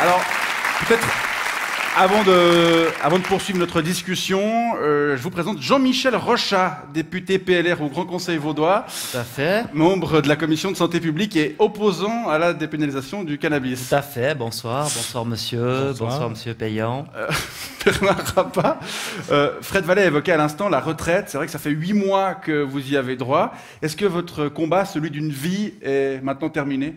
Alors, peut-être, avant de poursuivre notre discussion, je vous présente Jean-Michel Rochat, député PLR au Grand Conseil vaudois, Tout à fait. membre de la Commission de Santé publique et opposant à la dépénalisation du cannabis. Tout à fait. Bonsoir. Bonsoir, monsieur. Bonsoir monsieur Payan. Bernard Rappa, Fred Vallet évoquait à l'instant la retraite. C'est vrai que ça fait 8 mois que vous y avez droit. Est-ce que votre combat, celui d'une vie, est maintenant terminé ?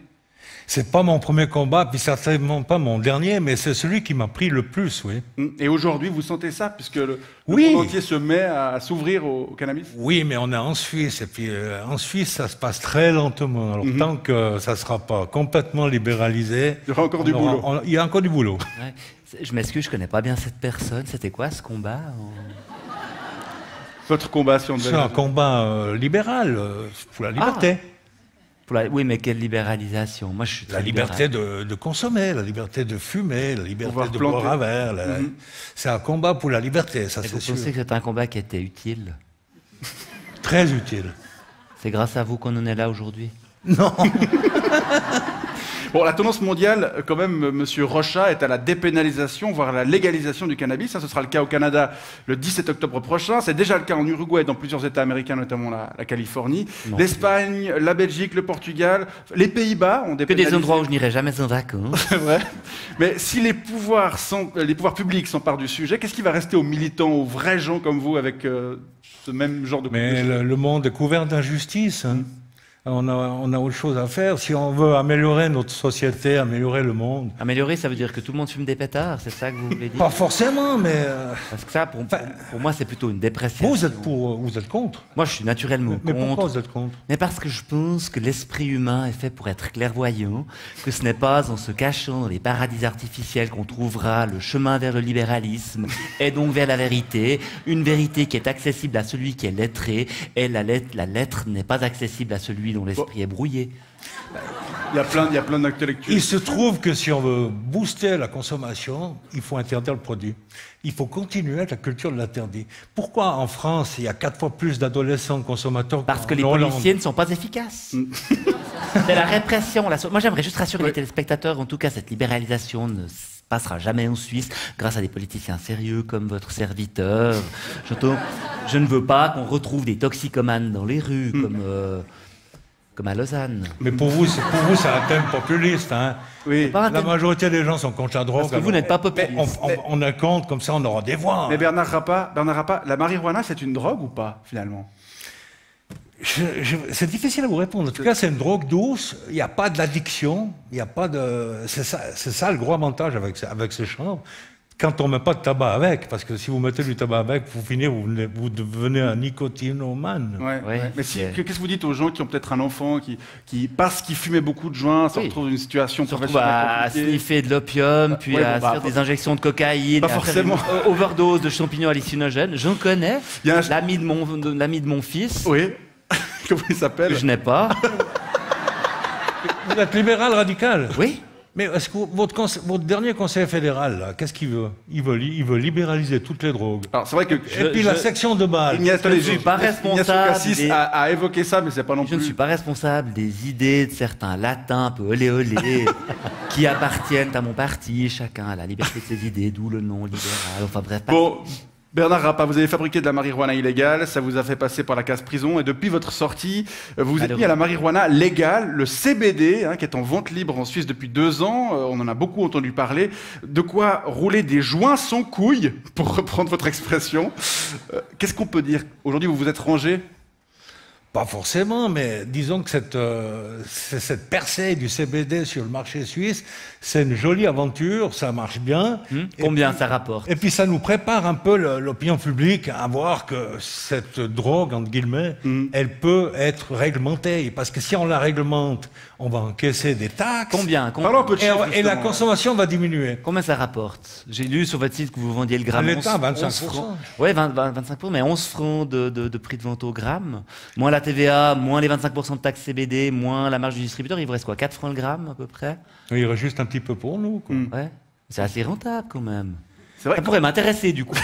C'est pas mon premier combat, puis certainement pas mon dernier, mais c'est celui qui m'a pris le plus, oui. Et aujourd'hui, vous sentez ça, puisque le Oui. monde entier se met à s'ouvrir au cannabis ? Oui, mais on est en Suisse, et puis en Suisse, ça se passe très lentement. Alors tant que ça sera pas complètement libéralisé... Il y aura encore du boulot. Il y a encore du boulot. Ouais. Je m'excuse, je connais pas bien cette personne. C'était quoi ce combat Votre combat, si on devait... C'est un combat libéral, pour la liberté. Oui, mais quelle libéralisation? Moi, je suis très La liberté de consommer, la liberté de fumer, la liberté Pouvoir de planter. boire un verre. C'est un combat pour la liberté, ça Et c'est vous sûr. pensez que c'est un combat qui était utile? Très utile. C'est grâce à vous qu'on en est là aujourd'hui? Non. Bon, la tendance mondiale, quand même, monsieur Rochat, est à la dépénalisation, voire à la légalisation du cannabis. Ça, ce sera le cas au Canada le 17 octobre prochain. C'est déjà le cas en Uruguay et dans plusieurs États américains, notamment la Californie. L'Espagne, la Belgique, le Portugal, les Pays-Bas ont Que dépénalisé. des endroits où je n'irai jamais en vacances. C'est vrai. Mais si les pouvoirs publics s'emparent du sujet, qu'est-ce qui va rester aux militants, aux vrais gens comme vous, avec ce même genre de... Mais le monde est couvert d'injustice. Hein. On a autre chose à faire. Si on veut améliorer notre société, améliorer le monde. Améliorer, ça veut dire que tout le monde fume des pétards, c'est ça que vous voulez dire? Pas forcément, mais... Parce que ça, pour moi, c'est plutôt une dépression. Vous êtes contre. Moi, je suis naturellement Mais pourquoi contre. vous êtes contre? Mais parce que je pense que l'esprit humain est fait pour être clairvoyant, que ce n'est pas en se cachant dans les paradis artificiels qu'on trouvera le chemin vers le libéralisme et donc vers la vérité, une vérité qui est accessible à celui qui est lettré, et la lettre n'est pas accessible à celui dont l'esprit est brouillé. Il y a plein d'intellectuels. Il se trouve que si on veut booster la consommation, il faut interdire le produit. Il faut continuer avec la culture de l'interdit. Pourquoi en France, il y a 4 fois plus d'adolescents consommateurs Parce que les Hollande? policiers ne sont pas efficaces. C'est la répression. Moi, j'aimerais juste rassurer les téléspectateurs. En tout cas, cette libéralisation ne passera jamais en Suisse grâce à des politiciens sérieux comme votre serviteur. Je ne veux pas qu'on retrouve des toxicomanes dans les rues comme à Lausanne. Mais pour vous, c'est un thème populiste. Hein. Oui. Pas un La thème- majorité des gens sont contre la drogue. Parce que vous n'êtes pas populiste. On est contre, comme ça on aura des voix. Mais Bernard Rappa, la marijuana, c'est une drogue ou pas, finalement ? C'est difficile à vous répondre. En tout cas, c'est une drogue douce. Il n'y a pas d'addiction. Il y a pas de. C'est ça le gros avantage avec ces chanvres. Quand on ne met pas de tabac avec, parce que si vous mettez du tabac avec, vous devenez un nicotinomane. Ouais, Mais qu'est-ce que vous dites aux gens qui ont peut-être un enfant qui parce qu'il fumait beaucoup de joints, se retrouve dans une situation Se retrouve professionnelle à compliquée. sniffer de l'opium, puis Ouais, à bon, se faire des injections de cocaïne, pas à faire forcément. une overdose de champignons hallucinogènes. J'en connais. Il y a un- L'ami de mon fils, Oui. Comment il s'appelle que je n'ai pas. Vous êtes libéral radical. Oui. Mais est-ce que votre dernier conseiller fédéral, là, qu'est-ce qu'il veut il veut libéraliser toutes les drogues. Alors c'est vrai que Et puis la section de Bâle. Ignacio je ne suis pas responsable Cassis des- a évoqué ça, mais c'est pas non Je ne plus. suis pas responsable des idées de certains latins un peu olé olé qui appartiennent à mon parti. Chacun a la liberté de ses idées, d'où le nom libéral. Enfin bref. Bon, Bernard Rappa, vous avez fabriqué de la marijuana illégale, ça vous a fait passer par la case prison, et depuis votre sortie, vous vous êtes mis à la marijuana légale, le CBD, qui est en vente libre en Suisse depuis 2 ans. On en a beaucoup entendu parler. De quoi rouler des joints sans couilles, pour reprendre votre expression. Qu'est-ce qu'on peut dire? Aujourd'hui, vous vous êtes rangé? Pas forcément, mais disons que cette percée du CBD sur le marché suisse, c'est une jolie aventure, ça marche bien. Combien ça rapporte? Et puis ça nous prépare un peu l'opinion publique à voir que cette drogue, entre guillemets, elle peut être réglementée. Parce que si on la réglemente, on va encaisser des taxes. Combien? Parlons un peu de chiffres, Et la justement. consommation va diminuer. Combien ça rapporte? J'ai lu sur votre site que vous vendiez le gramme. À l'État, 11 25%. francs. Ouais, 25%, mais 11 francs de prix de vente au gramme. Moins la TVA, moins les 25% de taxes CBD, moins la marge du distributeur, il vous reste quoi? 4 francs le gramme, à peu près? Il reste juste un petit peu pour nous. Quoi. Ouais. C'est assez rentable, quand même. C'est vrai. Ça pourrait m'intéresser du coup.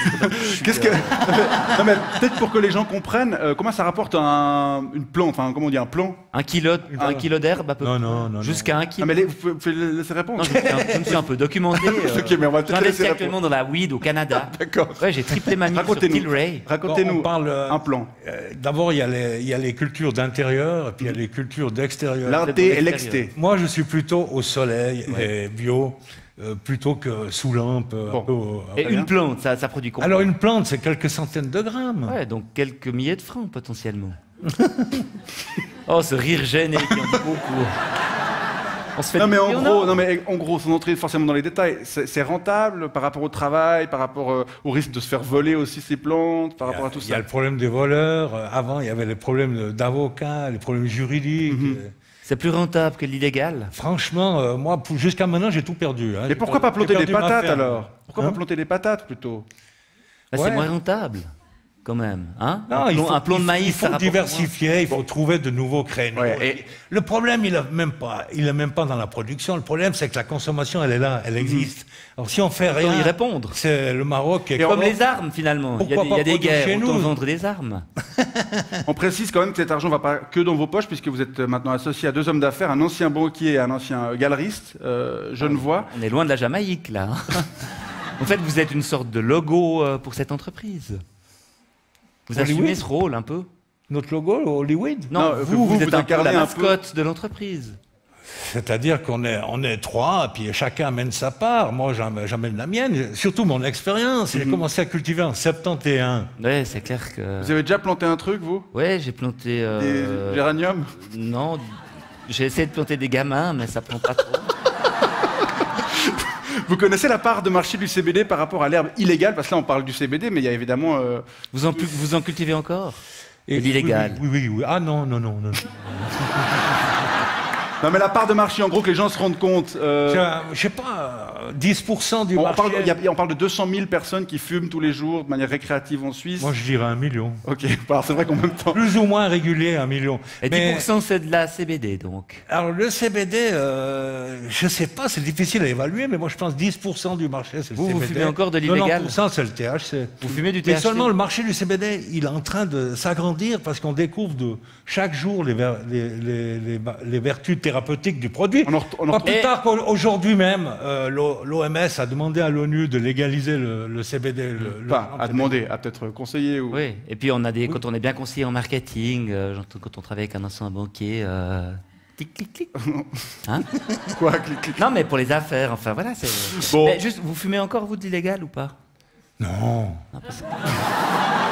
Qu'est-ce que... Non, mais peut-être pour que les gens comprennent, comment ça rapporte une plante, enfin comment on dit, un plant? Un kilo d'herbe à peu près. Non. Jusqu'à 1 kilo. Ah, mais vous pouvez laisser répondre. Non, je me suis un peu documenté. Ok, mais on va peut-être J'investis laisser actuellement dans la weed au Canada. D'accord. Ouais, j'ai triplé ma mise sur Tilray. Racontez-nous On parle, un plan. D'abord, il y a les cultures d'intérieur et puis il y a les cultures d'extérieur. L'arté et l'exté. Moi, je suis plutôt au soleil et bio, plutôt que sous lampe. Et une plante, ça produit combien? Alors, une plante, c'est quelques centaines de grammes. Ouais, donc quelques milliers de francs potentiellement. Oh, ce rire gêné qui en dit beaucoup. On se fait Non mais, des millions, en gros, sans entrer forcément dans les détails, c'est rentable par rapport au travail, par rapport au risque de se faire voler aussi ces plantes, par rapport à tout ça. Il y a le problème des voleurs. Avant, il y avait les problèmes d'avocats, les problèmes juridiques. C'est plus rentable que l'illégal. Franchement, moi, jusqu'à maintenant, j'ai tout perdu. Et pourquoi pas planter des patates alors? Pourquoi Hein? pas planter des patates plutôt? Bah, c'est moins rentable, quand même. Hein? Non, un plomb de maïs, il faut ça rapporte diversifier, il faut trouver de nouveaux créneaux. Ouais, Et le problème, il est même pas dans la production. Le problème, c'est que la consommation, elle est là, elle existe. Alors si on fait moins. Faut rien, y répondre. c'est le Maroc qui est Comme les armes, finalement. Il y Pourquoi a des pas guerres, chez autant nous vendre des armes. On précise quand même que cet argent ne va pas que dans vos poches, puisque vous êtes maintenant associé à deux hommes d'affaires, un ancien banquier et un ancien galeriste, genevois. On est loin de la Jamaïque, là. En fait, vous êtes une sorte de logo pour cette entreprise. Vous assumez Hollywood ce rôle un peu? Notre logo, Hollywood. Non, vous êtes un peu incarnez la un peu. mascotte de l'entreprise. C'est-à-dire qu'on est trois, et puis chacun amène sa part. Moi, j'amène la mienne, surtout mon expérience. J'ai commencé à cultiver en 71. Ouais, c'est clair que... Vous avez déjà planté un truc, vous? Ouais, j'ai planté... Des géraniums? Non, j'ai essayé de planter des gamins, mais ça prend pas trop. Vous connaissez la part de marché du CBD par rapport à l'herbe illégale? Parce que là, on parle du CBD, mais il y a évidemment... Vous en cultivez encore? Et l'illégal. Oui. Ah non. Non, mais la part de marché, en gros, que les gens se rendent compte... Je sais pas, 10% du marché. On parle de 200 000 personnes qui fument tous les jours de manière récréative en Suisse. Moi, je dirais 1 million. Ok, alors c'est vrai qu'en même temps... Plus ou moins régulier, 1 million. Et 10% c'est de la CBD, donc. Alors, le CBD, je sais pas, c'est difficile à évaluer, mais moi, je pense 10% du marché, c'est le CBD. Vous fumez encore de l'illégal? 90%, c'est le THC. Vous fumez du THC? Mais seulement, le marché du CBD, il est en train de s'agrandir parce qu'on découvre chaque jour les vertus thérapeutiques du produit. Pas plus tard qu'aujourd'hui même, l'OMS a demandé à l'ONU de légaliser le CBD. À demander, à peut-être conseiller. Ou... Oui, et puis quand on est bien conseillé en marketing, quand on travaille avec un ancien banquier, clic, clic, clic. Hein? Quoi, clic, clic? Non, mais pour les affaires, enfin voilà. Bon. Mais juste, vous fumez encore, vous, de l'illégal ou pas? Non.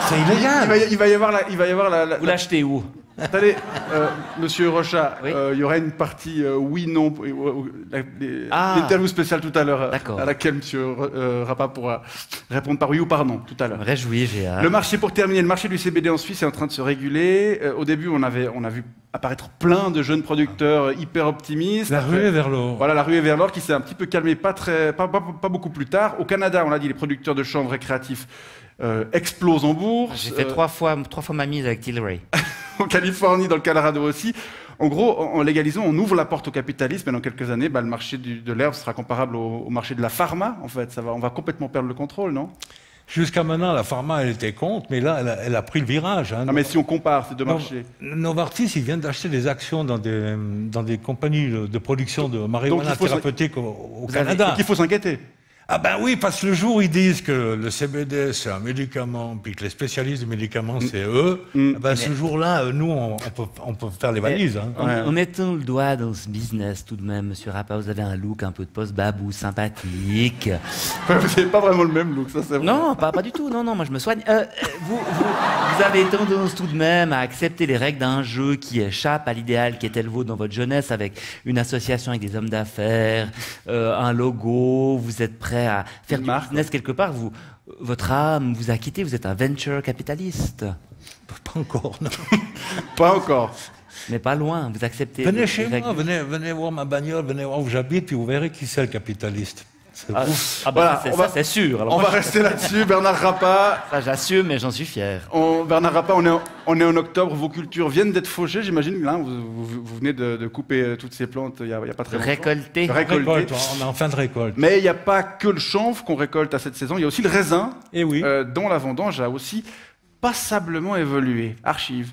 C'est illégal. Il va y avoir la... Vous l'achetez où? Attendez, monsieur Rochat, Oui. il y aura une partie oui-non, l'interview spéciale tout à l'heure, à laquelle monsieur Rapa pourra répondre par oui ou par non tout à l'heure. Réjouis, j'ai hâte. Le marché, pour terminer, le marché du CBD en Suisse est en train de se réguler. Au début, on a vu apparaître plein de jeunes producteurs hyper optimistes. La ruée vers l'or. Voilà, la ruée vers l'or qui s'est un petit peu calmée pas beaucoup plus tard. Au Canada, on l'a dit, les producteurs de chanvre récréatifs explosent en bourse. J'ai fait trois fois ma mise avec Tilray. En Californie, dans le Colorado aussi. En gros, en légalisant, on ouvre la porte au capitalisme et dans quelques années, le marché de l'herbe sera comparable au marché de la pharma. En fait, on va complètement perdre le contrôle, non? Jusqu'à maintenant, la pharma, elle était contre, mais là, elle a pris le virage. Hein. Non, mais si on compare ces deux marchés. Novartis, ils viennent d'acheter des actions dans des compagnies de production de marijuana thérapeutique au Canada. Donc il faut s'inquiéter. Ah ben oui, parce que le jour où ils disent que le CBD c'est un médicament, puis que les spécialistes du médicament c'est eux, ce jour-là, nous on peut faire les valises. Hein. En mettant le doigt dans ce business tout de même, monsieur Rapa, vous avez un look un peu de post-babou sympathique. Vous n'avez pas vraiment le même look, ça c'est vrai. Non, pas du tout, non, moi je me soigne. Vous avez tendance tout de même à accepter les règles d'un jeu qui échappe à l'idéal qui était le vôtre dans votre jeunesse, avec une association avec des hommes d'affaires, un logo, vous êtes prêt à faire du business quelque part, votre âme vous a quitté, vous êtes un venture capitaliste. Pas encore, non. Pas encore. Mais pas loin, vous acceptez. Venez chez moi, venez voir ma bagnole, venez voir où j'habite, puis vous verrez qui c'est le capitaliste. Ah, Voilà, ça c'est sûr. Alors On moi, va rester là-dessus. Bernard Rappa, ça j'assume, mais j'en suis fier. Bernard Rappa, on est en octobre, vos cultures viennent d'être fauchées, j'imagine. Là, vous venez de couper toutes ces plantes il y a pas très longtemps. Récolter. Récolte, on est en fin de récolte. Mais il n'y a pas que le chanvre qu'on récolte à cette saison, il y a aussi le raisin, Et oui. dont la vendange a aussi passablement évolué. Archive.